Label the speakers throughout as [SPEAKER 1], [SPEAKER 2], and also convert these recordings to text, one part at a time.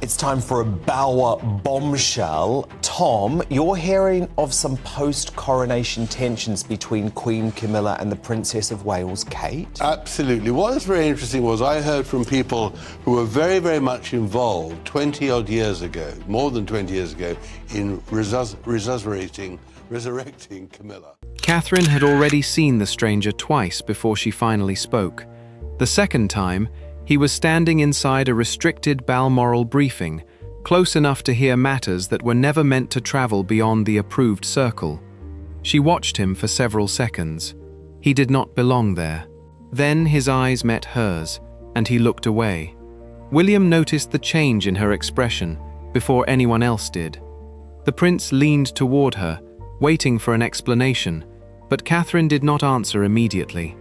[SPEAKER 1] It's time for a Bower bombshell. Tom, you're hearing of some post-coronation tensions between Queen Camilla and the Princess of Wales, Kate?
[SPEAKER 2] Absolutely. What was very interesting was I heard from people who were very, very much involved 20-odd years ago, more than 20 years ago, in resurrecting Camilla.
[SPEAKER 3] Catherine had already seen the stranger twice before she finally spoke. The second time, he was standing inside a restricted Balmoral briefing, close enough to hear matters that were never meant to travel beyond the approved circle. She watched him for several seconds. He did not belong there. Then his eyes met hers, and he looked away. William noticed the change in her expression before anyone else did. The prince leaned toward her, waiting for an explanation, but Catherine did not answer immediately.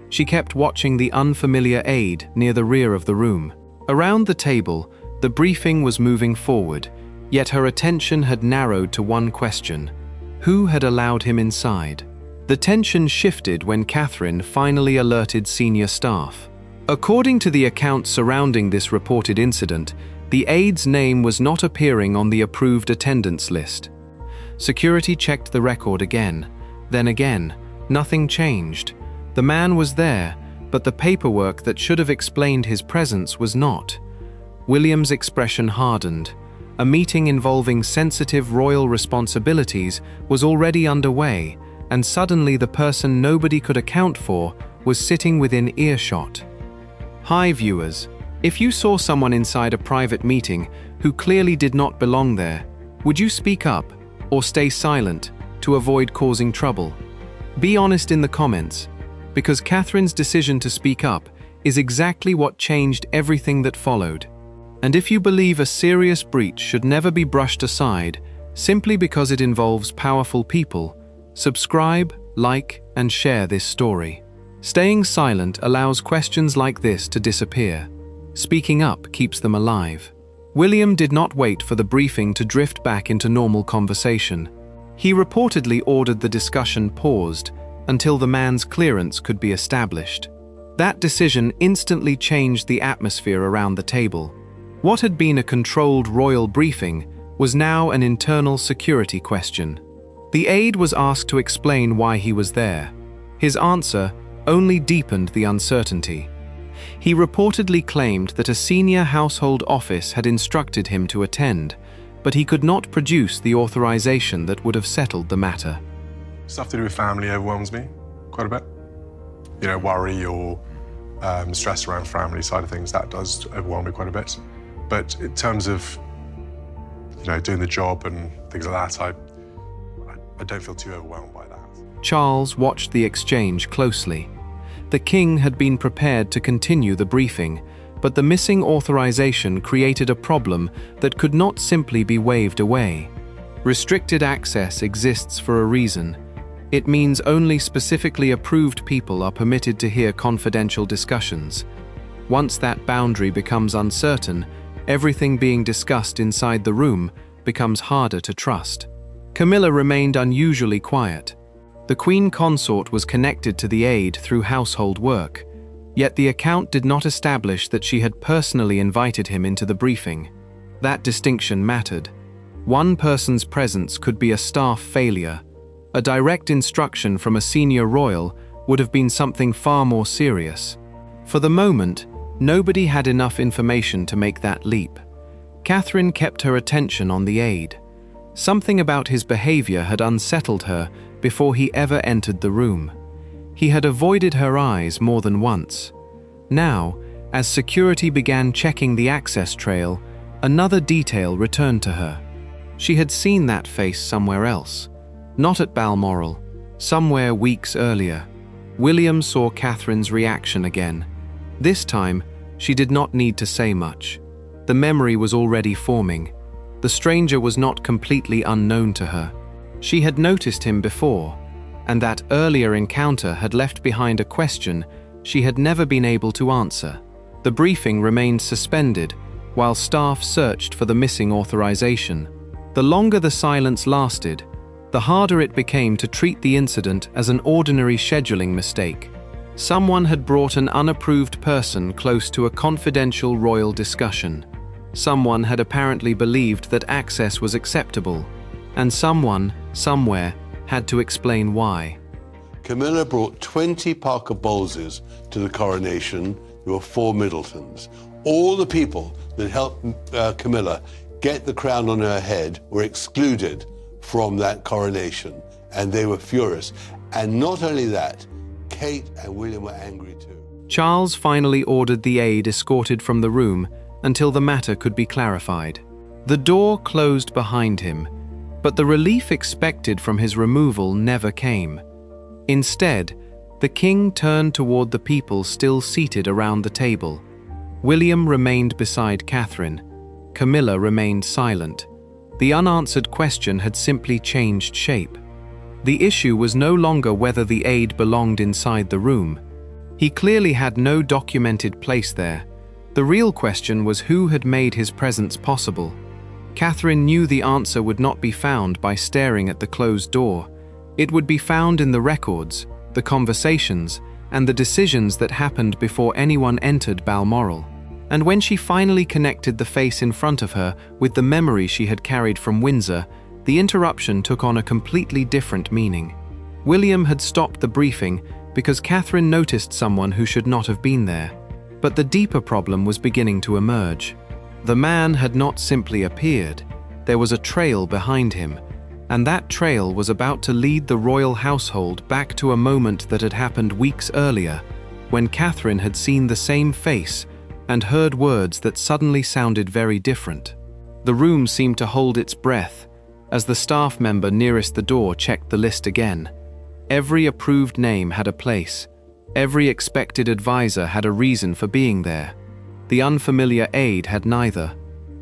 [SPEAKER 3] She kept watching the unfamiliar Aide near the rear of the room. Around the table, the briefing was moving forward, yet her attention had narrowed to one question: who had allowed him inside? The tension shifted when Catherine finally alerted senior staff. According to the accounts surrounding this reported incident, the Aide's name was not appearing on the approved attendance list. Security checked the record again. Then again, nothing changed. The man was there, but the paperwork that should have explained his presence was not. William's expression hardened. A meeting involving sensitive royal responsibilities was already underway, and suddenly the person nobody could account for was sitting within earshot. Hi viewers, if you saw someone inside a private meeting who clearly did not belong there, would you speak up or stay silent to avoid causing trouble? Be honest in the comments, because Catherine's decision to speak up is exactly what changed everything that followed. And if you believe a serious breach should never be brushed aside simply because it involves powerful people, subscribe, like, and share this story. Staying silent allows questions like this to disappear. Speaking up keeps them alive. William did not wait for the briefing to drift back into normal conversation. He reportedly ordered the discussion paused until the man's clearance could be established. That decision instantly changed the atmosphere around the table. What had been a controlled royal briefing was now an internal security question. The aide was asked to explain why he was there. His answer only deepened the uncertainty. He reportedly claimed that a senior household office had instructed him to attend, but he could not produce the authorization that would have settled the matter.
[SPEAKER 4] Stuff to do with family overwhelms me quite a bit. You know, worry or stress around family side of things, that does overwhelm me quite a bit. But in terms of, you know, doing the job and things like that, I don't feel too overwhelmed by that.
[SPEAKER 3] Charles watched the exchange closely. The king had been prepared to continue the briefing, but the missing authorization created a problem that could not simply be waved away. Restricted access exists for a reason. It means only specifically approved people are permitted to hear confidential discussions. Once that boundary becomes uncertain, everything being discussed inside the room becomes harder to trust. Camilla remained unusually quiet. The Queen Consort was connected to the Aide through household work, yet the account did not establish that she had personally invited him into the briefing. That distinction mattered. One person's presence could be a staff failure. A direct instruction from a senior royal would have been something far more serious. For the moment, nobody had enough information to make that leap. Catherine kept her attention on the Aide. Something about his behavior had unsettled her before he ever entered the room. He had avoided her eyes more than once. Now, as security began checking the access trail, another detail returned to her. She had seen that face somewhere else. Not at Balmoral, somewhere weeks earlier. William saw Catherine's reaction again. This time, she did not need to say much. The memory was already forming. The stranger was not completely unknown to her. She had noticed him before, and that earlier encounter had left behind a question she had never been able to answer. The briefing remained suspended while staff searched for the missing authorization. The longer the silence lasted, the harder it became to treat the incident as an ordinary scheduling mistake. Someone had brought an unapproved person close to a confidential royal discussion. Someone had apparently believed that access was acceptable, and someone, somewhere, had to explain why.
[SPEAKER 2] Camilla brought 20 Parker Bowleses to the coronation. There were 4 Middletons. All the people that helped Camilla get the crown on her head were excluded from that coronation, and they were furious. And not only that, Kate and William were angry too.
[SPEAKER 3] Charles finally ordered the aide escorted from the room until the matter could be clarified. The door closed behind him, but the relief expected from his removal never came. Instead, the king turned toward the people still seated around the table. William remained beside Catherine. Camilla remained silent. The unanswered question had simply changed shape. The issue was no longer whether the aide belonged inside the room. He clearly had no documented place there. The real question was who had made his presence possible. Catherine knew the answer would not be found by staring at the closed door. It would be found in the records, the conversations, and the decisions that happened before anyone entered Balmoral. And when she finally connected the face in front of her with the memory she had carried from Windsor, the interruption took on a completely different meaning. William had stopped the briefing because Catherine noticed someone who should not have been there. But the deeper problem was beginning to emerge. The man had not simply appeared. There was a trail behind him, and that trail was about to lead the royal household back to a moment that had happened weeks earlier, when Catherine had seen the same face and heard words that suddenly sounded very different. The room seemed to hold its breath as the staff member nearest the door checked the list again. Every approved name had a place. Every expected advisor had a reason for being there. The unfamiliar aide had neither.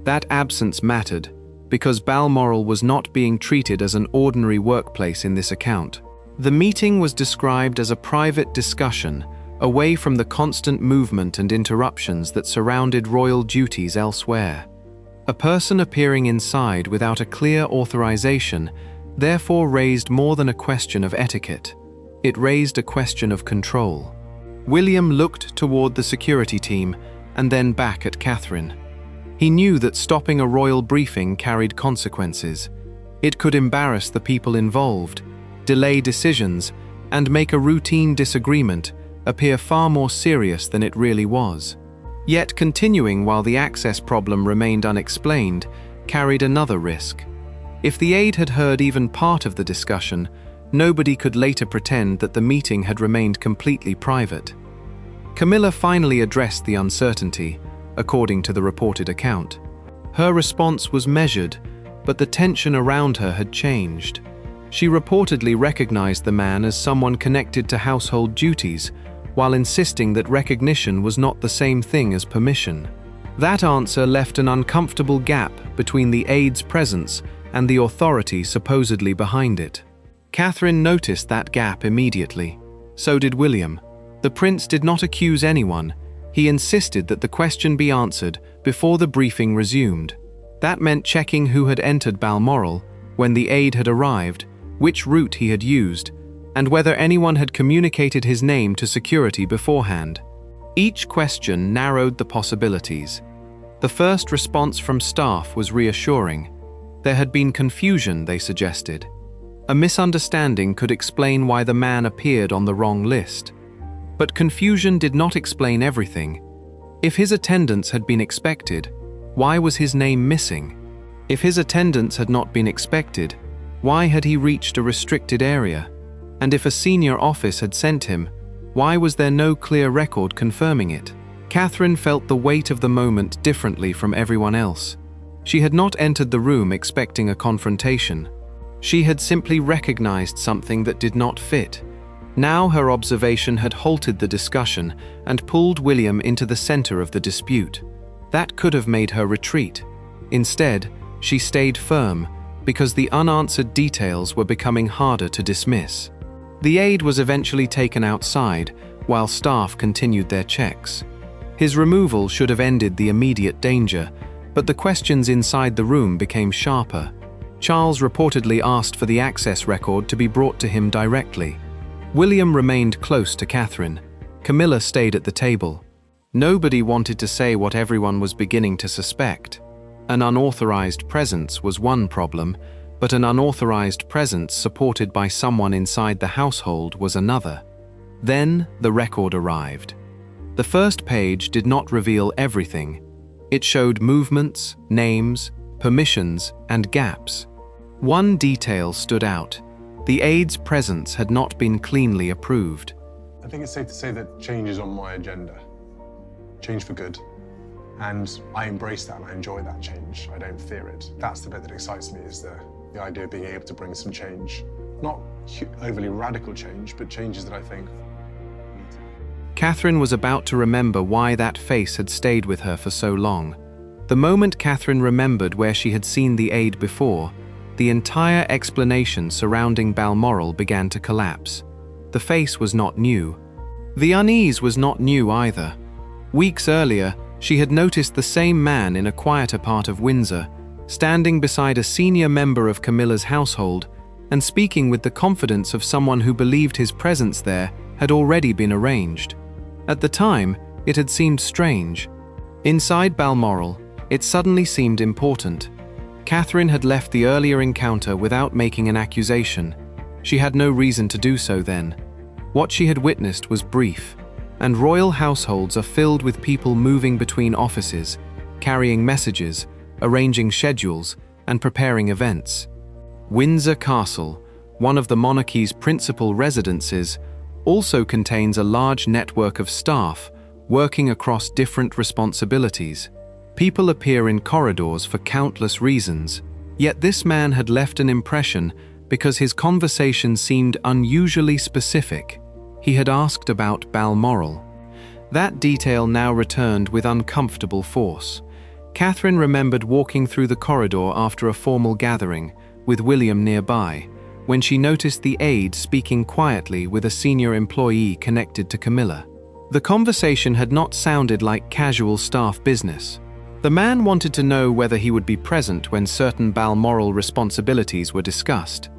[SPEAKER 3] That absence mattered, because Balmoral was not being treated as an ordinary workplace in this account. The meeting was described as a private discussion, away from the constant movement and interruptions that surrounded royal duties elsewhere. A person appearing inside without a clear authorization therefore raised more than a question of etiquette. It raised a question of control. William looked toward the security team and then back at Catherine. He knew that stopping a royal briefing carried consequences. It could embarrass the people involved, delay decisions, and make a routine disagreement appear far more serious than it really was. Yet continuing while the access problem remained unexplained carried another risk. If the aide had heard even part of the discussion, nobody could later pretend that the meeting had remained completely private. Camilla finally addressed the uncertainty, according to the reported account. Her response was measured, but the tension around her had changed. She reportedly recognized the man as someone connected to household duties, while insisting that recognition was not the same thing as permission. That answer left an uncomfortable gap between the aide's presence and the authority supposedly behind it. Catherine noticed that gap immediately. So did William. The prince did not accuse anyone. He insisted that the question be answered before the briefing resumed. That meant checking who had entered Balmoral, when the aide had arrived, which route he had used, and whether anyone had communicated his name to security beforehand. Each question narrowed the possibilities. The first response from staff was reassuring. There had been confusion, they suggested. A misunderstanding could explain why the man appeared on the wrong list. But confusion did not explain everything. If his attendance had been expected, why was his name missing? If his attendance had not been expected, why had he reached a restricted area? And if a senior office had sent him, why was there no clear record confirming it? Catherine felt the weight of the moment differently from everyone else. She had not entered the room expecting a confrontation. She had simply recognized something that did not fit. Now her observation had halted the discussion and pulled William into the center of the dispute. That could have made her retreat. Instead, she stayed firm because the unanswered details were becoming harder to dismiss. The aide was eventually taken outside while staff continued their checks. His removal should have ended the immediate danger, but the questions inside the room became sharper. Charles reportedly asked for the access record to be brought to him directly. William remained close to Catherine. Camilla stayed at the table. Nobody wanted to say what everyone was beginning to suspect. An unauthorized presence was one problem, but an unauthorized presence supported by someone inside the household was another. Then the record arrived. The first page did not reveal everything. It showed movements, names, permissions, and gaps. One detail stood out. The aide's presence had not been cleanly approved.
[SPEAKER 4] I think it's safe to say that change is on my agenda. Change for good. And I embrace that and I enjoy that change. I don't fear it. That's the bit that excites me, is the idea of being able to bring some change. Not overly radical change, but changes that I think need to.
[SPEAKER 3] Catherine was about to remember why that face had stayed with her for so long. The moment Catherine remembered where she had seen the aide before, the entire explanation surrounding Balmoral began to collapse. The face was not new. The unease was not new either. Weeks earlier, she had noticed the same man in a quieter part of Windsor, standing beside a senior member of Camilla's household and speaking with the confidence of someone who believed his presence there had already been arranged. At the time, it had seemed strange. Inside Balmoral, it suddenly seemed important. Catherine had left the earlier encounter without making an accusation. She had no reason to do so then. What she had witnessed was brief, and royal households are filled with people moving between offices, carrying messages, arranging schedules, and preparing events. Windsor Castle, one of the monarchy's principal residences, also contains a large network of staff working across different responsibilities. People appear in corridors for countless reasons, yet this man had left an impression because his conversation seemed unusually specific. He had asked about Balmoral. That detail now returned with uncomfortable force. Catherine remembered walking through the corridor after a formal gathering, with William nearby, when she noticed the aide speaking quietly with a senior employee connected to Camilla. The conversation had not sounded like casual staff business. The man wanted to know whether he would be present when certain Balmoral responsibilities were discussed.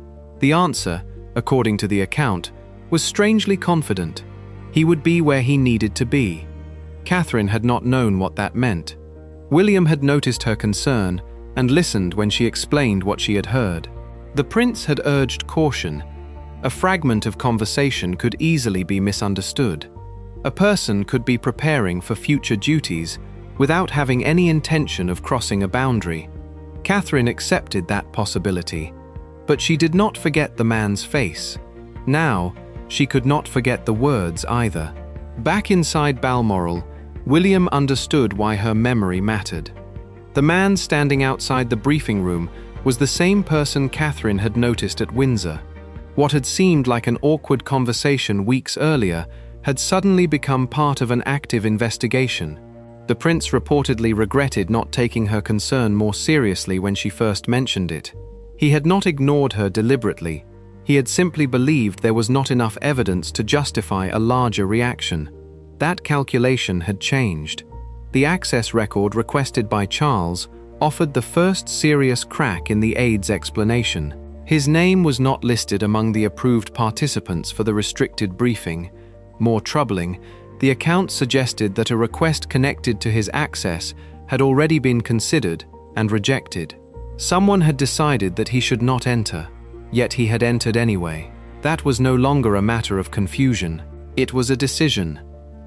[SPEAKER 3] The answer, according to the account, was strangely confident. He would be where he needed to be. Catherine had not known what that meant. William had noticed her concern and listened when she explained what she had heard. The prince had urged caution. A fragment of conversation could easily be misunderstood. A person could be preparing for future duties without having any intention of crossing a boundary. Catherine accepted that possibility, but she did not forget the man's face. Now, she could not forget the words either. Back inside Balmoral, William understood why her memory mattered. The man standing outside the briefing room was the same person Catherine had noticed at Windsor. What had seemed like an awkward conversation weeks earlier had suddenly become part of an active investigation. The prince reportedly regretted not taking her concern more seriously when she first mentioned it. He had not ignored her deliberately. He had simply believed there was not enough evidence to justify a larger reaction. That calculation had changed. The access record requested by Charles offered the first serious crack in the aide's explanation. His name was not listed among the approved participants for the restricted briefing. More troubling, the account suggested that a request connected to his access had already been considered and rejected. Someone had decided that he should not enter, yet he had entered anyway. That was no longer a matter of confusion. It was a decision.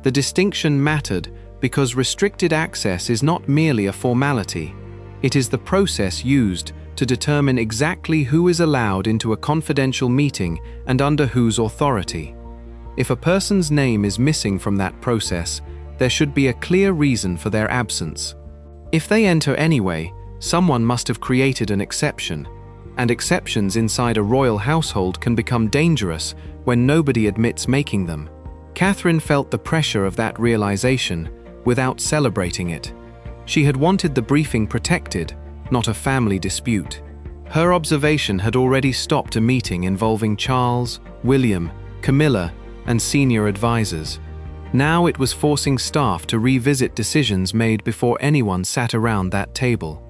[SPEAKER 3] The distinction mattered because restricted access is not merely a formality. It is the process used to determine exactly who is allowed into a confidential meeting and under whose authority. If a person's name is missing from that process, there should be a clear reason for their absence. If they enter anyway, someone must have created an exception, and exceptions inside a royal household can become dangerous when nobody admits making them. Catherine felt the pressure of that realization without celebrating it. She had wanted the briefing protected, not a family dispute. Her observation had already stopped a meeting involving Charles, William, Camilla, and senior advisors. Now it was forcing staff to revisit decisions made before anyone sat around that table.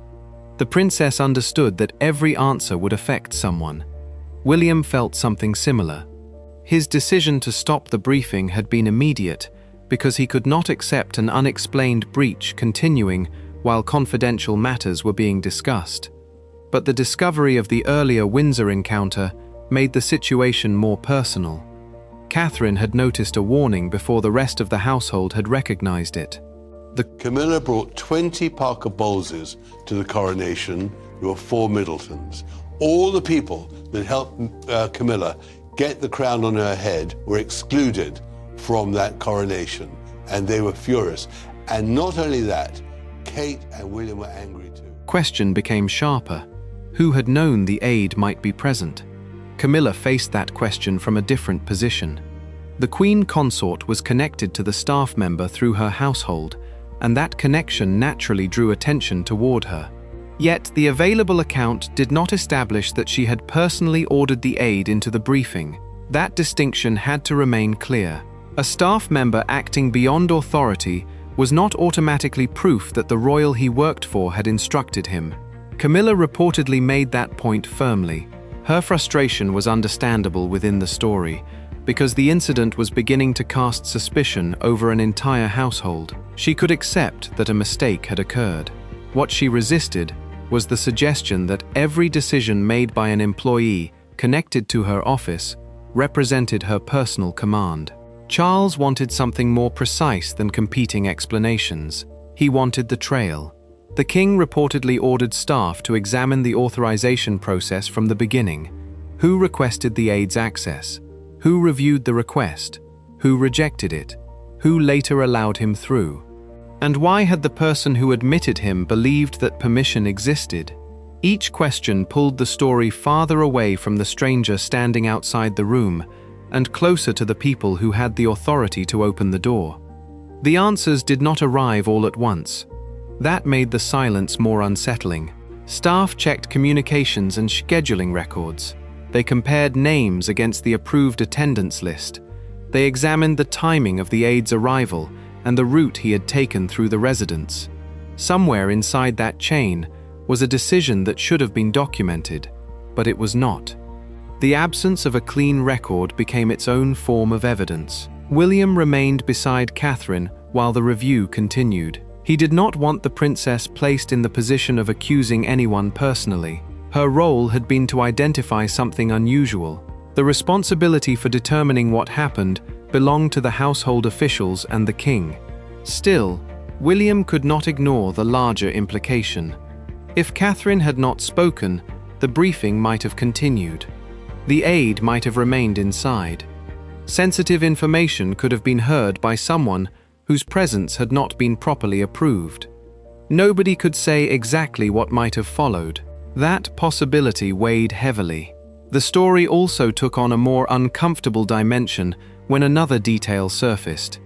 [SPEAKER 3] The princess understood that every answer would affect someone. William felt something similar. His decision to stop the briefing had been immediate because he could not accept an unexplained breach continuing while confidential matters were being discussed. But the discovery of the earlier Windsor encounter made the situation more personal. Catherine had noticed a warning before the rest of the household had recognized it.
[SPEAKER 2] Camilla brought 20 Parker Bowleses to the coronation. There were 4 Middletons. All the people that helped Camilla get the crown on her head were excluded from that coronation, and they were furious. And not only that, Kate and William were angry too.
[SPEAKER 3] Question became sharper. Who had known the Aide might be present? Camilla faced that question from a different position. The Queen Consort was connected to the staff member through her household, and that connection naturally drew attention toward her. Yet the available account did not establish that she had personally ordered the Aide into the briefing. That distinction had to remain clear. A staff member acting beyond authority was not automatically proof that the royal he worked for had instructed him. Camilla reportedly made that point firmly. Her frustration was understandable within the story, because the incident was beginning to cast suspicion over an entire household. She could accept that a mistake had occurred. What she resisted was the suggestion that every decision made by an employee connected to her office represented her personal command. Charles wanted something more precise than competing explanations. He wanted the trail. The king reportedly ordered staff to examine the authorization process from the beginning. Who requested the Aide's access? Who reviewed the request? Who rejected it? Who later allowed him through? And why had the person who admitted him believed that permission existed? Each question pulled the story farther away from the stranger standing outside the room and closer to the people who had the authority to open the door. The answers did not arrive all at once. That made the silence more unsettling. Staff checked communications and scheduling records. They compared names against the approved attendance list. They examined the timing of the Aide's arrival and the route he had taken through the residence. Somewhere inside that chain was a decision that should have been documented, but it was not. The absence of a clean record became its own form of evidence. William remained beside Catherine while the review continued. He did not want the princess placed in the position of accusing anyone personally. Her role had been to identify something unusual. The responsibility for determining what happened belonged to the household officials and the king. Still, William could not ignore the larger implication. If Catherine had not spoken, the briefing might have continued. The Aide might have remained inside. Sensitive information could have been heard by someone whose presence had not been properly approved. Nobody could say exactly what might have followed. That possibility weighed heavily. The story also took on a more uncomfortable dimension when another detail surfaced.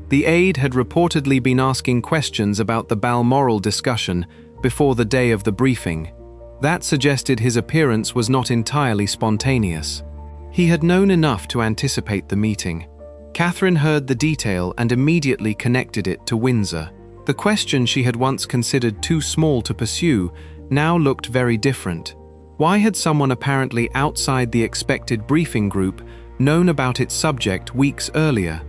[SPEAKER 3] The Aide had reportedly been asking questions about the Balmoral discussion before the day of the briefing. That suggested his appearance was not entirely spontaneous. He had known enough to anticipate the meeting. Catherine heard the detail and immediately connected it to Windsor. The question she had once considered too small to pursue now looked very different. Why had someone apparently outside the expected briefing group known about its subject weeks earlier?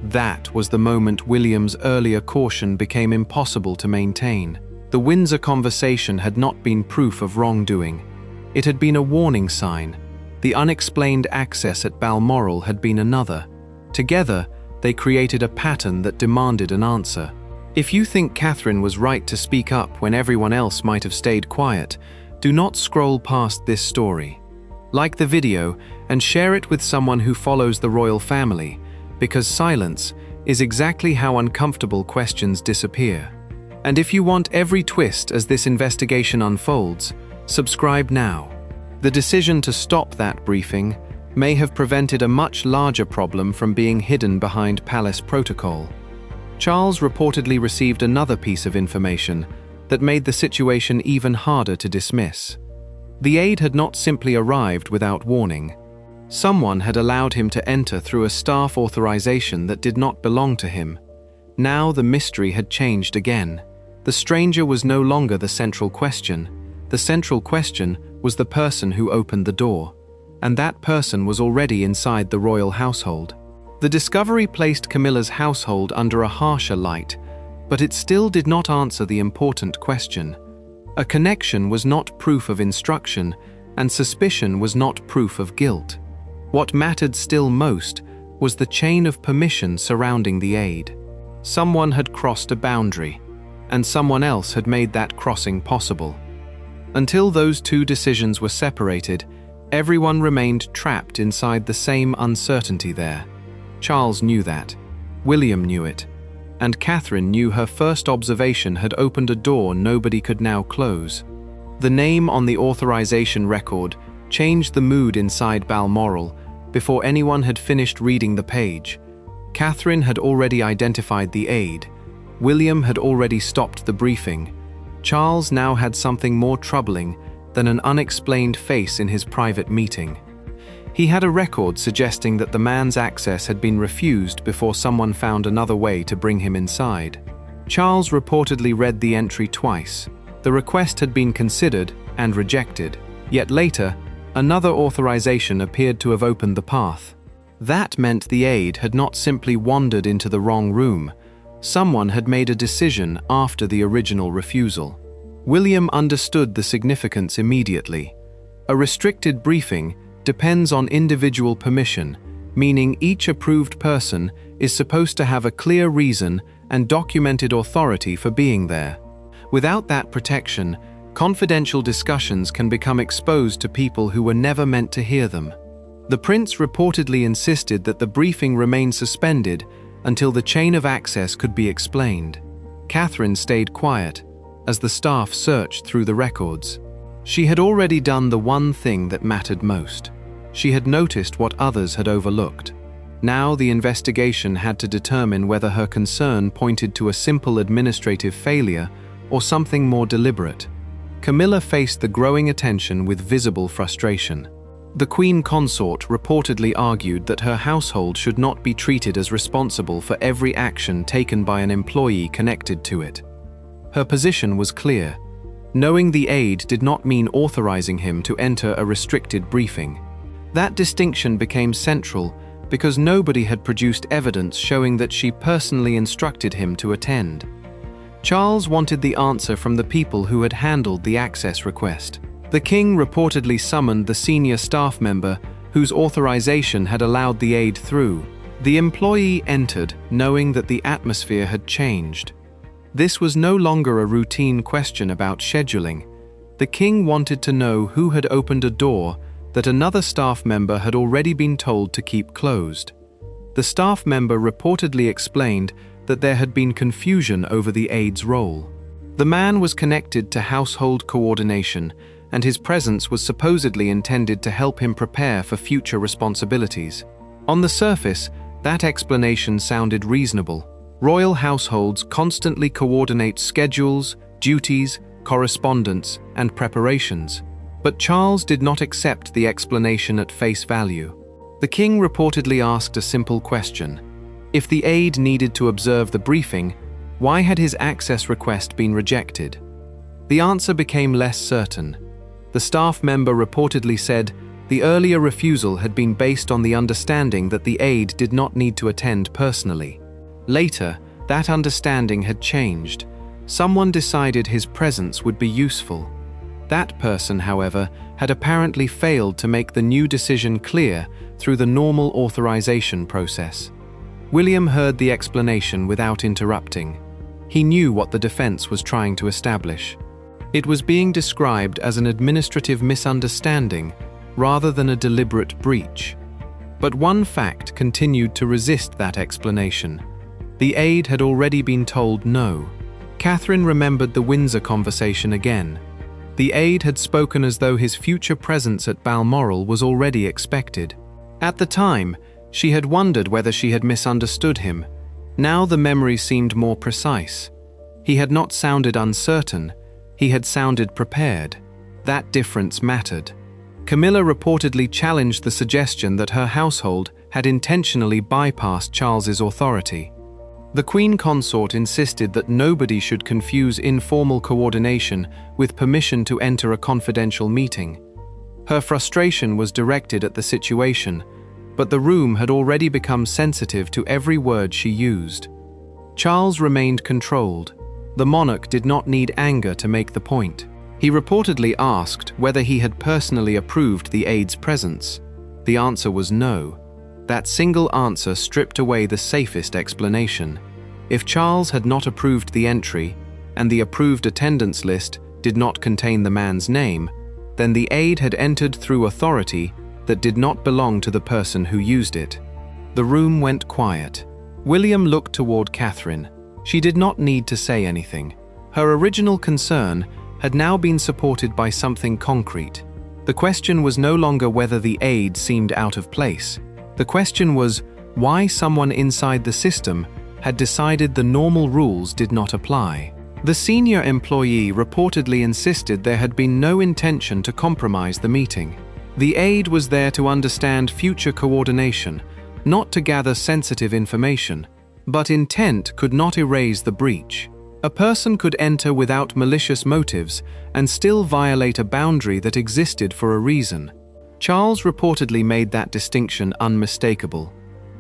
[SPEAKER 3] That was the moment William's earlier caution became impossible to maintain. The Windsor conversation had not been proof of wrongdoing. It had been a warning sign. The unexplained access at Balmoral had been another. Together, they created a pattern that demanded an answer. If you think Catherine was right to speak up when everyone else might have stayed quiet, do not scroll past this story. Like the video and share it with someone who follows the royal family, because silence is exactly how uncomfortable questions disappear. And if you want every twist as this investigation unfolds, subscribe now. The decision to stop that briefing may have prevented a much larger problem from being hidden behind palace protocol. Charles reportedly received another piece of information that made the situation even harder to dismiss. The Aide had not simply arrived without warning. Someone had allowed him to enter through a staff authorization that did not belong to him. Now the mystery had changed again. The stranger was no longer the central question. The central question was the person who opened the door, and that person was already inside the royal household. The discovery placed Camilla's household under a harsher light, But it still did not answer the important question. A connection was not proof of instruction, and suspicion was not proof of guilt. What mattered still most was the chain of permission surrounding the aide. Someone had crossed a boundary, and someone else had made that crossing possible. Until those two decisions were separated, everyone remained trapped inside the same uncertainty there. Charles knew that. William knew it. And Catherine knew her first observation had opened a door nobody could now close. The name on the authorization record changed the mood inside Balmoral before anyone had finished reading the page. Catherine had already identified the aide. William had already stopped the briefing. Charles now had something more troubling than an unexplained face in his private meeting. He had a record suggesting that the man's access had been refused before someone found another way to bring him inside. Charles reportedly read the entry twice. The request had been considered and rejected. Yet later, another authorization appeared to have opened the path. That meant the aide had not simply wandered into the wrong room. Someone had made a decision after the original refusal. William understood the significance immediately. A restricted briefing depends on individual permission, meaning each approved person is supposed to have a clear reason and documented authority for being there. Without that protection, confidential discussions can become exposed to people who were never meant to hear them. The prince reportedly insisted that the briefing remain suspended until the chain of access could be explained. Catherine stayed quiet as the staff searched through the records. She had already done the one thing that mattered most. She had noticed what others had overlooked. Now the investigation had to determine whether her concern pointed to a simple administrative failure or something more deliberate. Camilla faced the growing attention with visible frustration. The Queen Consort reportedly argued that her household should not be treated as responsible for every action taken by an employee connected to it. Her position was clear. Knowing the aide did not mean authorizing him to enter a restricted briefing. That distinction became central because nobody had produced evidence showing that she personally instructed him to attend. Charles wanted the answer from the people who had handled the access request. The king reportedly summoned the senior staff member whose authorization had allowed the aide through. The employee entered, knowing that the atmosphere had changed. This was no longer a routine question about scheduling. The king wanted to know who had opened a door that another staff member had already been told to keep closed. The staff member reportedly explained that there had been confusion over the aide's role. The man was connected to household coordination, and his presence was supposedly intended to help him prepare for future responsibilities. On the surface, that explanation sounded reasonable. Royal households constantly coordinate schedules, duties, correspondence, and preparations. But Charles did not accept the explanation at face value. The king reportedly asked a simple question. If the aide needed to observe the briefing, why had his access request been rejected? The answer became less certain. The staff member reportedly said the earlier refusal had been based on the understanding that the aide did not need to attend personally. Later, that understanding had changed. Someone decided his presence would be useful. That person, however, had apparently failed to make the new decision clear through the normal authorization process. William heard the explanation without interrupting. He knew what the defense was trying to establish. It was being described as an administrative misunderstanding rather than a deliberate breach. But one fact continued to resist that explanation. The aide had already been told no. Catherine remembered the Windsor conversation again. The aide had spoken as though his future presence at Balmoral was already expected. At the time, she had wondered whether she had misunderstood him. Now the memory seemed more precise. He had not sounded uncertain, he had sounded prepared. That difference mattered. Camilla reportedly challenged the suggestion that her household had intentionally bypassed Charles's authority. The Queen Consort insisted that nobody should confuse informal coordination with permission to enter a confidential meeting. Her frustration was directed at the situation, but the room had already become sensitive to every word she used. Charles remained controlled. The monarch did not need anger to make the point. He reportedly asked whether he had personally approved the aide's presence. The answer was no. That single answer stripped away the safest explanation. If Charles had not approved the entry, and the approved attendance list did not contain the man's name, then the aide had entered through authority that did not belong to the person who used it. The room went quiet. William looked toward Catherine. She did not need to say anything. Her original concern had now been supported by something concrete. The question was no longer whether the aide seemed out of place. The question was why someone inside the system had decided the normal rules did not apply. The senior employee reportedly insisted there had been no intention to compromise the meeting. The aide was there to understand future coordination, not to gather sensitive information, but intent could not erase the breach. A person could enter without malicious motives and still violate a boundary that existed for a reason. Charles reportedly made that distinction unmistakable.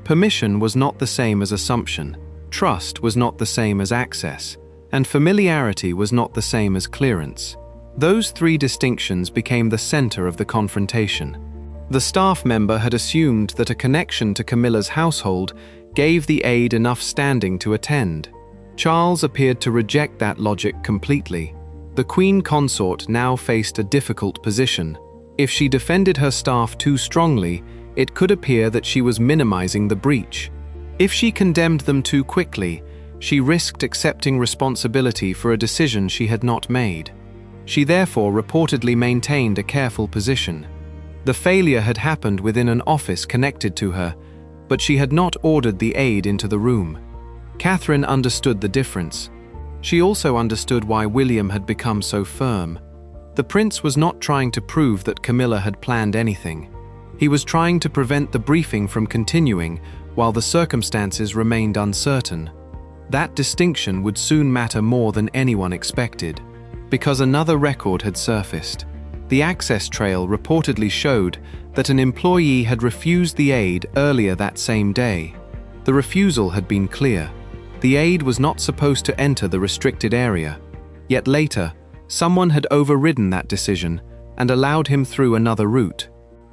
[SPEAKER 3] Permission was not the same as assumption, trust was not the same as access, and familiarity was not the same as clearance. Those three distinctions became the center of the confrontation. The staff member had assumed that a connection to Camilla's household gave the aide enough standing to attend. Charles appeared to reject that logic completely. The Queen Consort now faced a difficult position. If she defended her staff too strongly, it could appear that she was minimizing the breach. If she condemned them too quickly, she risked accepting responsibility for a decision she had not made. She therefore reportedly maintained a careful position. The failure had happened within an office connected to her, but she had not ordered the aide into the room. Catherine understood the difference. She also understood why William had become so firm. The prince was not trying to prove that Camilla had planned anything. He was trying to prevent the briefing from continuing while the circumstances remained uncertain. That distinction would soon matter more than anyone expected, because another record had surfaced. The access trail reportedly showed that an employee had refused the aide earlier that same day. The refusal had been clear. The aide was not supposed to enter the restricted area. Yet later, someone had overridden that decision and allowed him through another route.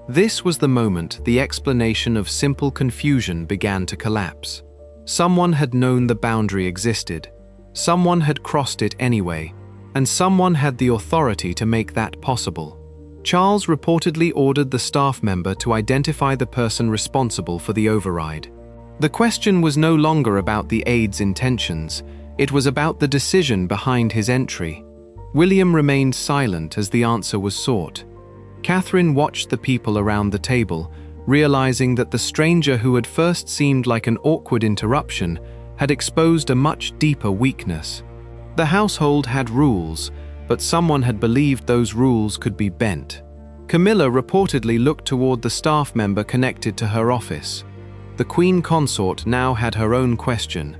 [SPEAKER 3] This was the moment the explanation of simple confusion began to collapse. Someone had known the boundary existed. Someone had crossed it anyway, and someone had the authority to make that possible. Charles reportedly ordered the staff member to identify the person responsible for the override. The question was no longer about the aide's intentions, it was about the decision behind his entry. William remained silent as the answer was sought. Catherine watched the people around the table, realizing that the stranger who had first seemed like an awkward interruption had exposed a much deeper weakness. The household had rules, but someone had believed those rules could be bent. Camilla reportedly looked toward the staff member connected to her office. The Queen Consort now had her own question.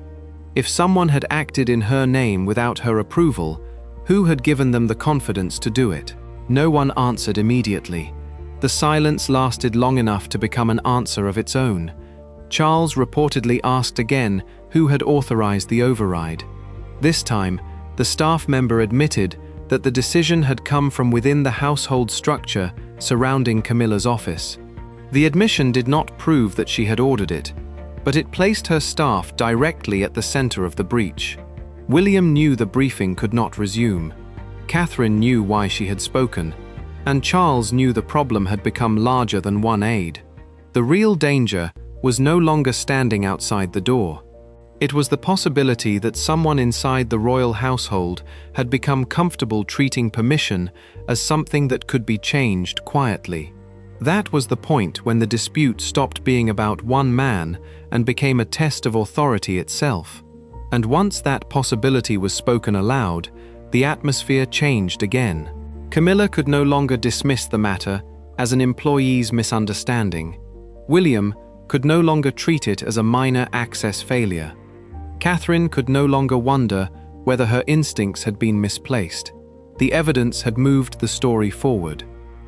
[SPEAKER 3] If someone had acted in her name without her approval, who had given them the confidence to do it? No one answered immediately. The silence lasted long enough to become an answer of its own. Charles reportedly asked again who had authorized the override. This time, the staff member admitted that the decision had come from within the household structure surrounding Camilla's office. The admission did not prove that she had ordered it, but it placed her staff directly at the center of the breach. William knew the briefing could not resume. Catherine knew why she had spoken, and Charles knew the problem had become larger than one aide. The real danger was no longer standing outside the door. It was the possibility that someone inside the royal household had become comfortable treating permission as something that could be changed quietly. That was the point when the dispute stopped being about one man and became a test of authority itself. And once that possibility was spoken aloud, the atmosphere changed again. Camilla could no longer dismiss the matter as an employee's misunderstanding. William could no longer treat it as a minor access failure. Catherine could no longer wonder whether her instincts had been misplaced. The evidence had moved the story forward.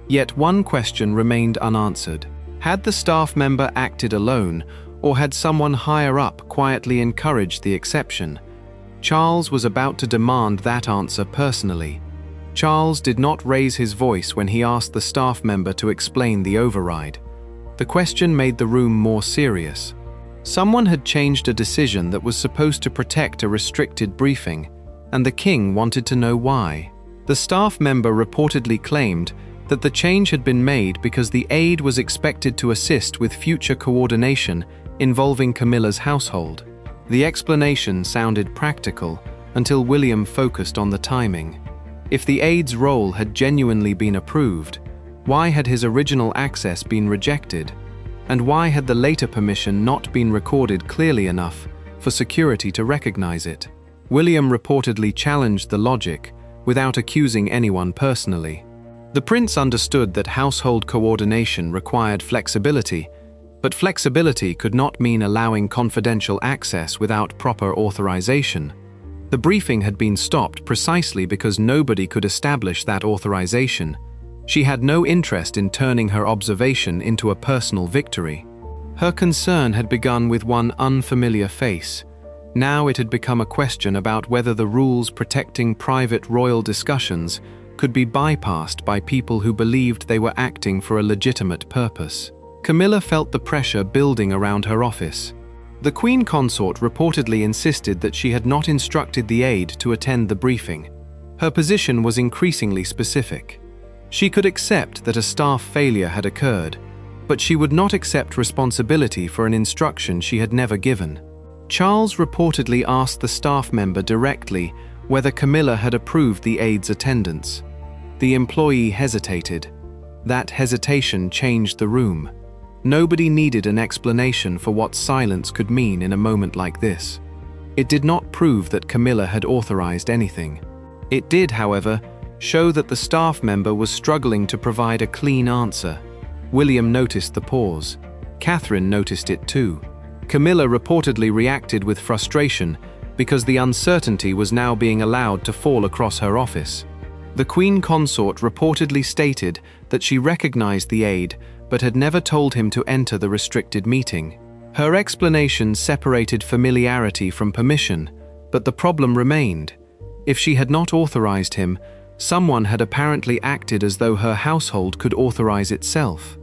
[SPEAKER 3] Yet one question remained unanswered. Had the staff member acted alone, Or had someone higher up quietly encouraged the exception? Charles was about to demand that answer personally. Charles did not raise his voice when he asked the staff member to explain the override. The question made the room more serious. Someone had changed a decision that was supposed to protect a restricted briefing, and the king wanted to know why. The staff member reportedly claimed that the change had been made because the aide was expected to assist with future coordination involving Camilla's household. The explanation sounded practical until William focused on the timing. If the aide's role had genuinely been approved, why had his original access been rejected? And why had the later permission not been recorded clearly enough for security to recognize it? William reportedly challenged the logic without accusing anyone personally. The prince understood that household coordination required flexibility, but flexibility could not mean allowing confidential access without proper authorization. The briefing had been stopped precisely because nobody could establish that authorization. She had no interest in turning her observation into a personal victory. Her concern had begun with one unfamiliar face. Now it had become a question about whether the rules protecting private royal discussions could be bypassed by people who believed they were acting for a legitimate purpose. Camilla felt the pressure building around her office. The Queen Consort reportedly insisted that she had not instructed the aide to attend the briefing. Her position was increasingly specific. She could accept that a staff failure had occurred, but she would not accept responsibility for an instruction she had never given. Charles reportedly asked the staff member directly whether Camilla had approved the aide's attendance. The employee hesitated. That hesitation changed the room. Nobody needed an explanation for what silence could mean in a moment like this. It did not prove that Camilla had authorized anything. It did, however, show that the staff member was struggling to provide a clean answer. William noticed the pause. Catherine noticed it too. Camilla reportedly reacted with frustration because the uncertainty was now being allowed to fall across her office. The Queen Consort reportedly stated that she recognized the aide but had never told him to enter the restricted meeting. Her explanation separated familiarity from permission, but the problem remained. If she had not authorized him, someone had apparently acted as though her household could authorize itself.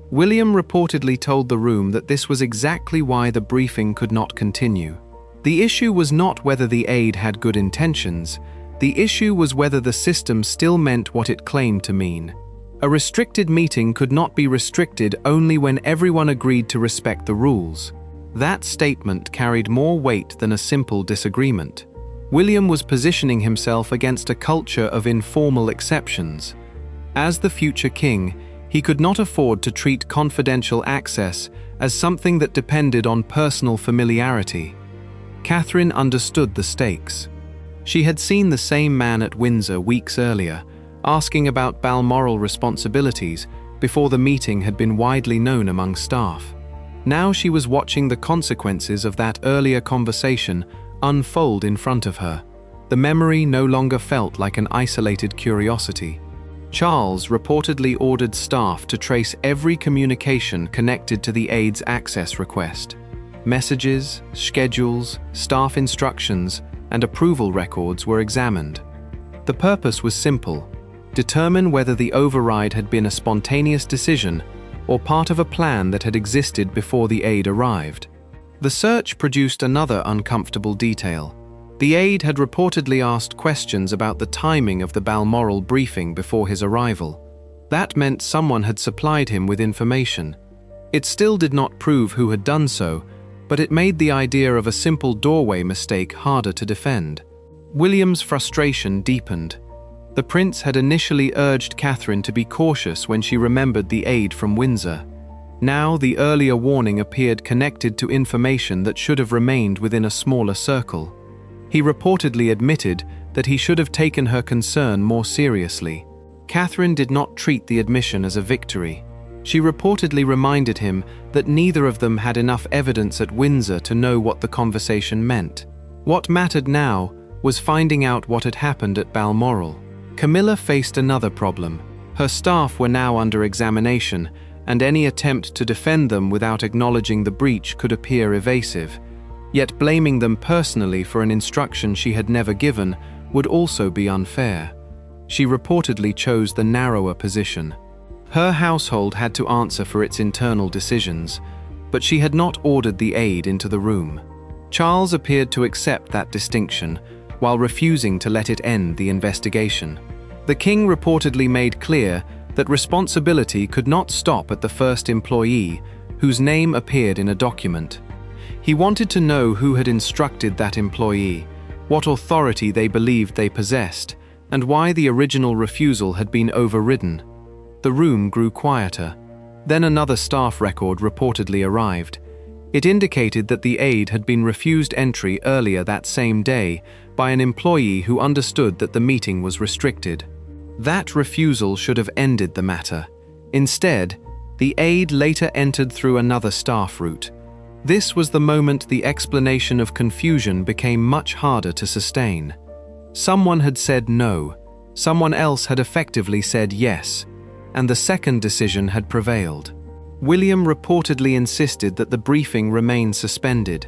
[SPEAKER 3] William reportedly told the room that this was exactly why the briefing could not continue. The issue was not whether the aide had good intentions. The issue was whether the system still meant what it claimed to mean. A restricted meeting could not be restricted only when everyone agreed to respect the rules. That statement carried more weight than a simple disagreement. William was positioning himself against a culture of informal exceptions. As the future king, he could not afford to treat confidential access as something that depended on personal familiarity. Catherine understood the stakes. She had seen the same man at Windsor weeks earlier, asking about Balmoral responsibilities before the meeting had been widely known among staff. Now she was watching the consequences of that earlier conversation unfold in front of her. The memory no longer felt like an isolated curiosity. Charles reportedly ordered staff to trace every communication connected to the aide's access request. Messages, schedules, staff instructions, and approval records were examined. The purpose was simple: determine whether the override had been a spontaneous decision or part of a plan that had existed before the aide arrived. The search produced another uncomfortable detail. The aide had reportedly asked questions about the timing of the Balmoral briefing before his arrival. That meant someone had supplied him with information. It still did not prove who had done so, but it made the idea of a simple doorway mistake harder to defend. William's frustration deepened. The prince had initially urged Catherine to be cautious when she remembered the aide from Windsor. Now the earlier warning appeared connected to information that should have remained within a smaller circle. He reportedly admitted that he should have taken her concern more seriously. Catherine did not treat the admission as a victory. She reportedly reminded him that neither of them had enough evidence at Windsor to know what the conversation meant. What mattered now was finding out what had happened at Balmoral. Camilla faced another problem. Her staff were now under examination, and any attempt to defend them without acknowledging the breach could appear evasive. Yet blaming them personally for an instruction she had never given would also be unfair. She reportedly chose the narrower position. Her household had to answer for its internal decisions, but she had not ordered the aide into the room. Charles appeared to accept that distinction, while refusing to let it end the investigation. The king reportedly made clear that responsibility could not stop at the first employee, whose name appeared in a document. He wanted to know who had instructed that employee, what authority they believed they possessed, and why the original refusal had been overridden. The room grew quieter. Then another staff record reportedly arrived. It indicated that the aide had been refused entry earlier that same day by an employee who understood that the meeting was restricted. That refusal should have ended the matter. Instead, the aide later entered through another staff route. This was the moment the explanation of confusion became much harder to sustain. Someone had said no, someone else had effectively said yes, and the second decision had prevailed. William reportedly insisted that the briefing remain suspended.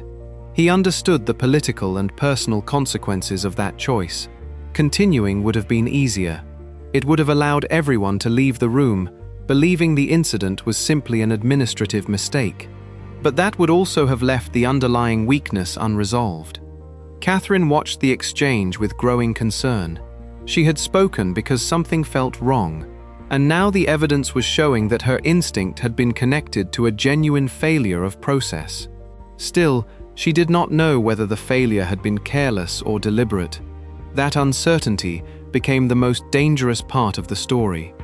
[SPEAKER 3] He understood the political and personal consequences of that choice. Continuing would have been easier. It would have allowed everyone to leave the room, believing the incident was simply an administrative mistake. But that would also have left the underlying weakness unresolved. Catherine watched the exchange with growing concern. She had spoken because something felt wrong, and now the evidence was showing that her instinct had been connected to a genuine failure of process. Still, she did not know whether the failure had been careless or deliberate. That uncertainty became the most dangerous part of the story.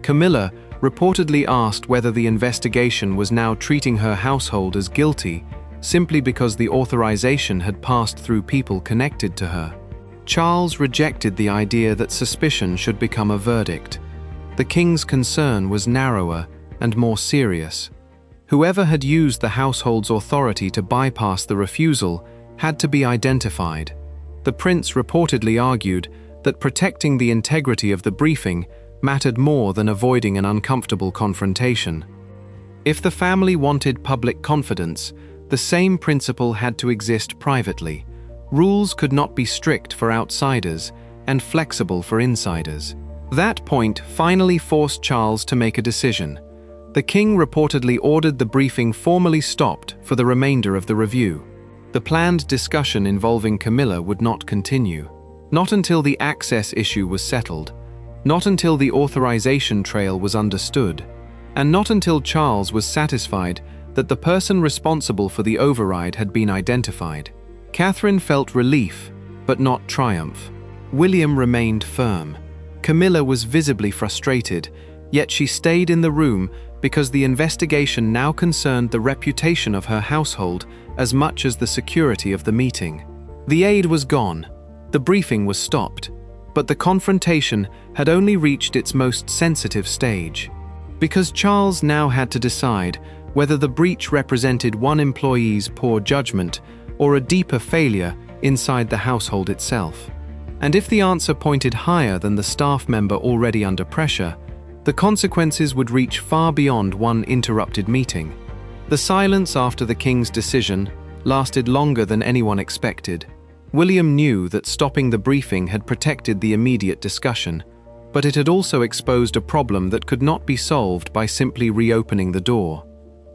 [SPEAKER 3] Camilla reportedly asked whether the investigation was now treating her household as guilty simply because the authorization had passed through people connected to her. Charles rejected the idea that suspicion should become a verdict. The king's concern was narrower and more serious. Whoever had used the household's authority to bypass the refusal had to be identified. The prince reportedly argued that protecting the integrity of the briefing mattered more than avoiding an uncomfortable confrontation. If the family wanted public confidence, the same principle had to exist privately. Rules could not be strict for outsiders and flexible for insiders. That point finally forced Charles to make a decision. The king reportedly ordered the briefing formally stopped for the remainder of the review. The planned discussion involving Camilla would not continue. Not until the access issue was settled, not until the authorization trail was understood, and not until Charles was satisfied that the person responsible for the override had been identified. Catherine felt relief, but not triumph. William remained firm. Camilla was visibly frustrated, yet she stayed in the room because the investigation now concerned the reputation of her household as much as the security of the meeting. The aide was gone. The briefing was stopped, but the confrontation had only reached its most sensitive stage. Because Charles now had to decide whether the breach represented one employee's poor judgment or a deeper failure inside the household itself. And if the answer pointed higher than the staff member already under pressure, the consequences would reach far beyond one interrupted meeting. The silence after the king's decision lasted longer than anyone expected. William knew that stopping the briefing had protected the immediate discussion, but it had also exposed a problem that could not be solved by simply reopening the door.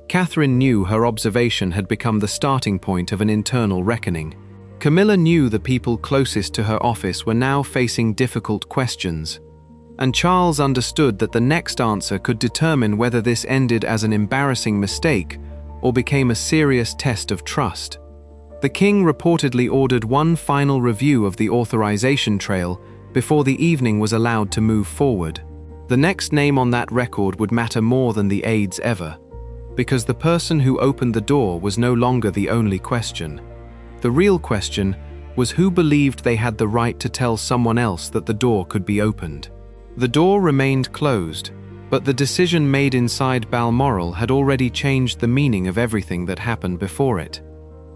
[SPEAKER 3] Catherine knew her observation had become the starting point of an internal reckoning. Camilla knew the people closest to her office were now facing difficult questions, and Charles understood that the next answer could determine whether this ended as an embarrassing mistake or became a serious test of trust. The king reportedly ordered one final review of the authorization trail before the evening was allowed to move forward. The next name on that record would matter more than the aide's ever, because the person who opened the door was no longer the only question. The real question was who believed they had the right to tell someone else that the door could be opened. The door remained closed, but the decision made inside Balmoral had already changed the meaning of everything that happened before it.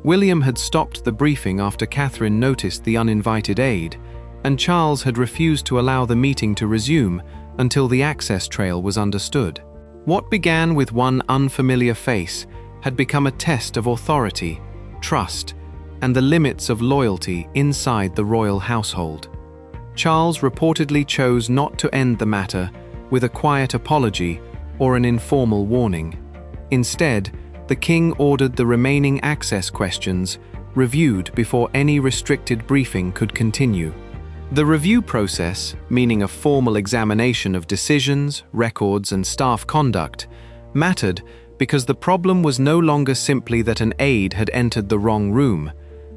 [SPEAKER 3] William had stopped the briefing after Catherine noticed the uninvited aide, and Charles had refused to allow the meeting to resume until the access trail was understood. What began with one unfamiliar face had become a test of authority, trust, and the limits of loyalty inside the royal household. Charles reportedly chose not to end the matter with a quiet apology or an informal warning. Instead, the king ordered the remaining access questions reviewed before any restricted briefing could continue. The review process, meaning a formal examination of decisions, records, and staff conduct, mattered because the problem was no longer simply that an aide had entered the wrong room.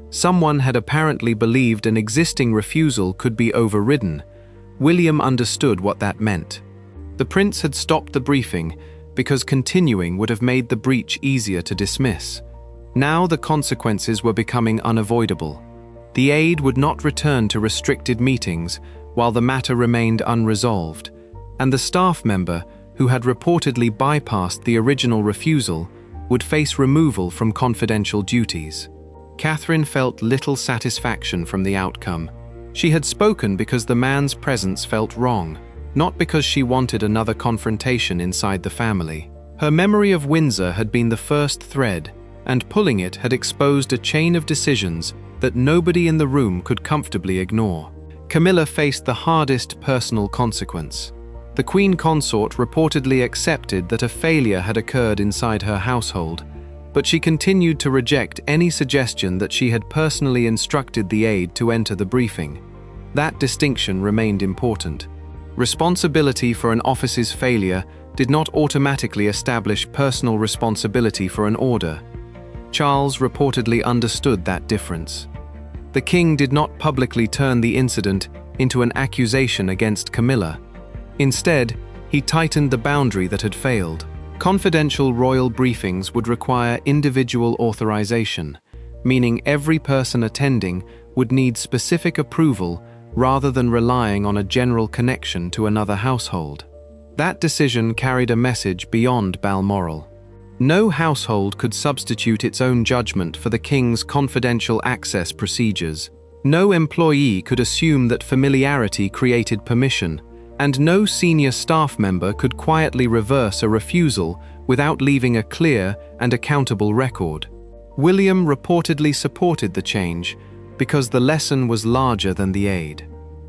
[SPEAKER 3] Someone had apparently believed an existing refusal could be overridden. William understood what that meant. The prince had stopped the briefing because continuing would have made the breach easier to dismiss. Now the consequences were becoming unavoidable. The aide would not return to restricted meetings while the matter remained unresolved, and the staff member, who had reportedly bypassed the original refusal, would face removal from confidential duties. Catherine felt little satisfaction from the outcome. She had spoken because the man's presence felt wrong, not because she wanted another confrontation inside the family. Her memory of Windsor had been the first thread, and pulling it had exposed a chain of decisions that nobody in the room could comfortably ignore. Camilla faced the hardest personal consequence. The Queen Consort reportedly accepted that a failure had occurred inside her household, but she continued to reject any suggestion that she had personally instructed the aide to enter the briefing. That distinction remained important. Responsibility for an office's failure did not automatically establish personal responsibility for an order. Charles reportedly understood that difference. The king did not publicly turn the incident into an accusation against Camilla. Instead, he tightened the boundary that had failed. Confidential royal briefings would require individual authorization, meaning every person attending would need specific approval rather than relying on a general connection to another household. That decision carried a message beyond Balmoral. No household could substitute its own judgment for the king's confidential access procedures. No employee could assume that familiarity created permission, and no senior staff member could quietly reverse a refusal without leaving a clear and accountable record. William reportedly supported the change because the lesson was larger than the aide.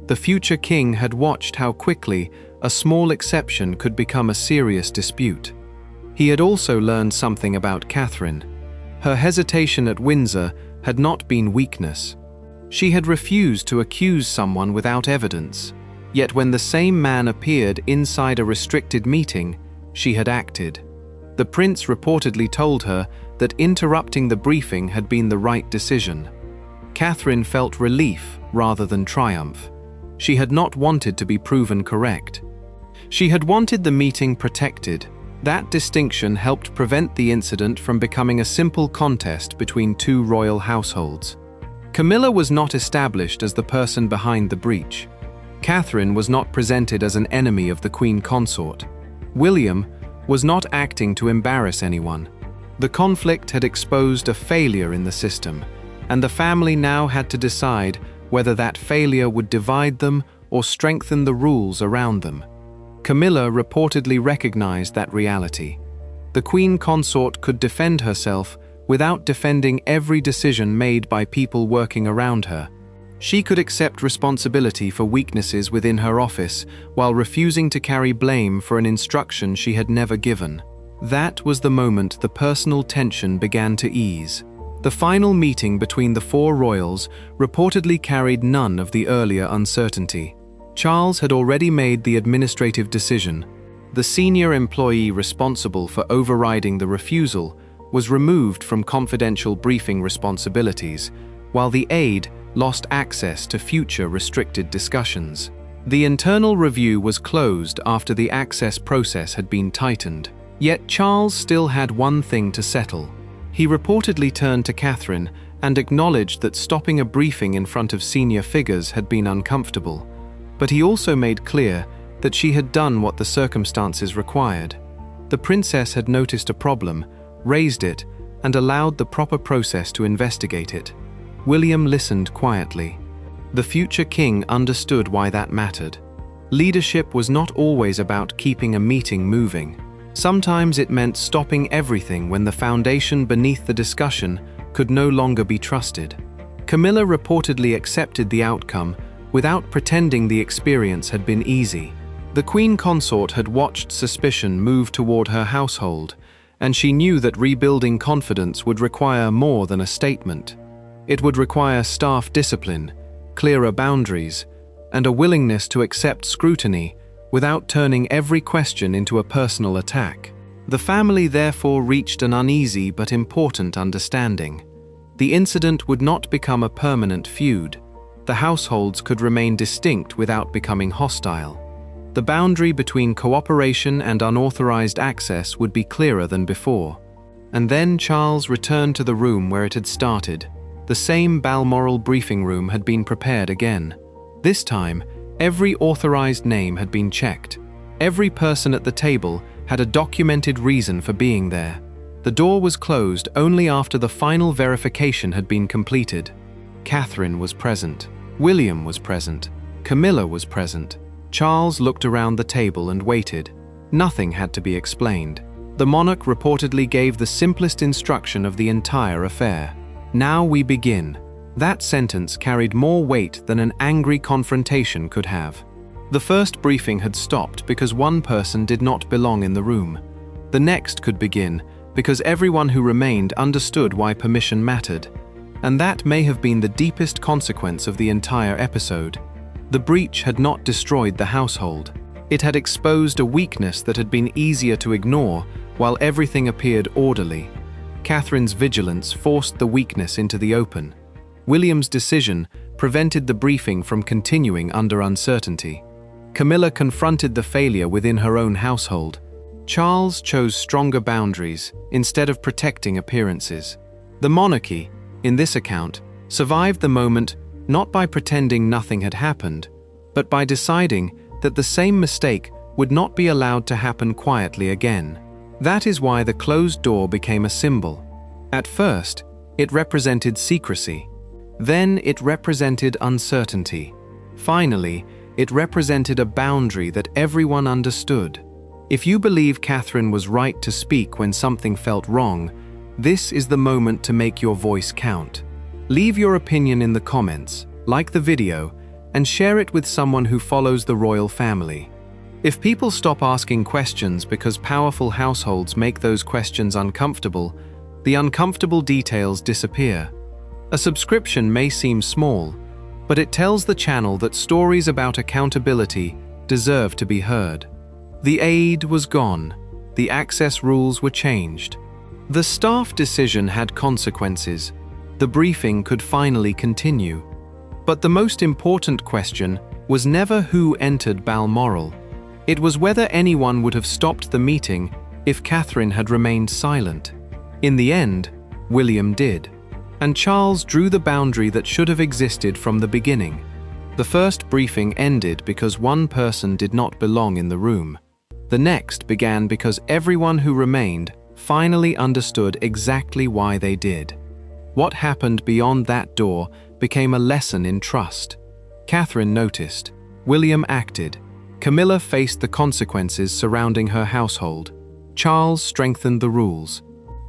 [SPEAKER 3] The future king had watched how quickly a small exception could become a serious dispute. He had also learned something about Catherine. Her hesitation at Windsor had not been weakness. She had refused to accuse someone without evidence. Yet when the same man appeared inside a restricted meeting, she had acted. The prince reportedly told her that interrupting the briefing had been the right decision. Catherine felt relief rather than triumph. She had not wanted to be proven correct. She had wanted the meeting protected. That distinction helped prevent the incident from becoming a simple contest between two royal households. Camilla was not established as the person behind the breach. Catherine was not presented as an enemy of the Queen Consort. William was not acting to embarrass anyone. The conflict had exposed a failure in the system, and the family now had to decide whether that failure would divide them or strengthen the rules around them. Camilla reportedly recognized that reality. The Queen Consort could defend herself without defending every decision made by people working around her. She could accept responsibility for weaknesses within her office while refusing to carry blame for an instruction she had never given. That was the moment the personal tension began to ease. The final meeting between the four royals reportedly carried none of the earlier uncertainty. Charles had already made the administrative decision. The senior employee responsible for overriding the refusal was removed from confidential briefing responsibilities, while the aide lost access to future restricted discussions. The internal review was closed after the access process had been tightened. Yet Charles still had one thing to settle. He reportedly turned to Catherine and acknowledged that stopping a briefing in front of senior figures had been uncomfortable. But he also made clear that she had done what the circumstances required. The princess had noticed a problem, raised it, and allowed the proper process to investigate it. William listened quietly. The future king understood why that mattered. Leadership was not always about keeping a meeting moving. Sometimes it meant stopping everything when the foundation beneath the discussion could no longer be trusted. Camilla reportedly accepted the outcome without pretending the experience had been easy. The Queen Consort had watched suspicion move toward her household, and she knew that rebuilding confidence would require more than a statement. It would require staff discipline, clearer boundaries, and a willingness to accept scrutiny without turning every question into a personal attack. The family therefore reached an uneasy but important understanding. The incident would not become a permanent feud. The households could remain distinct without becoming hostile. The boundary between cooperation and unauthorized access would be clearer than before. And then Charles returned to the room where it had started. The same Balmoral briefing room had been prepared again. This time, every authorized name had been checked. Every person at the table had a documented reason for being there. The door was closed only after the final verification had been completed. Catherine was present. William was present. Camilla was present. Charles looked around the table and waited. Nothing had to be explained. The monarch reportedly gave the simplest instruction of the entire affair. "Now we begin." That sentence carried more weight than an angry confrontation could have. The first briefing had stopped because one person did not belong in the room. The next could begin because everyone who remained understood why permission mattered. And that may have been the deepest consequence of the entire episode. The breach had not destroyed the household. It had exposed a weakness that had been easier to ignore while everything appeared orderly. Catherine's vigilance forced the weakness into the open. William's decision prevented the briefing from continuing under uncertainty. Camilla confronted the failure within her own household. Charles chose stronger boundaries instead of protecting appearances. The monarchy, in this account, survived the moment not by pretending nothing had happened, but by deciding that the same mistake would not be allowed to happen quietly again. That is why the closed door became a symbol. At first, it represented secrecy. Then it represented uncertainty. Finally, it represented a boundary that everyone understood. If you believe Catherine was right to speak when something felt wrong, this is the moment to make your voice count. Leave your opinion in the comments, like the video, and share it with someone who follows the royal family. If people stop asking questions because powerful households make those questions uncomfortable, the uncomfortable details disappear. A subscription may seem small, but it tells the channel that stories about accountability deserve to be heard. The aide was gone. The access rules were changed. The staff decision had consequences. The briefing could finally continue. But the most important question was never who entered Balmoral. It was whether anyone would have stopped the meeting if Catherine had remained silent. In the end, William did. And Charles drew the boundary that should have existed from the beginning. The first briefing ended because one person did not belong in the room. The next began because everyone who remained finally understood exactly why they did. What happened beyond that door became a lesson in trust. Catherine noticed. William acted. Camilla faced the consequences surrounding her household. Charles strengthened the rules.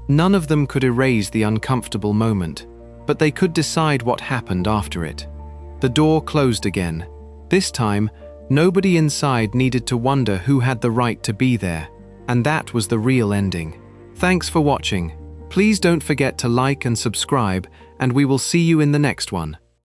[SPEAKER 3] None of them could erase the uncomfortable moment, but they could decide what happened after it. The door closed again. This time, nobody inside needed to wonder who had the right to be there, and that was the real ending. Thanks for watching. Please don't forget to like and subscribe, and we will see you in the next one.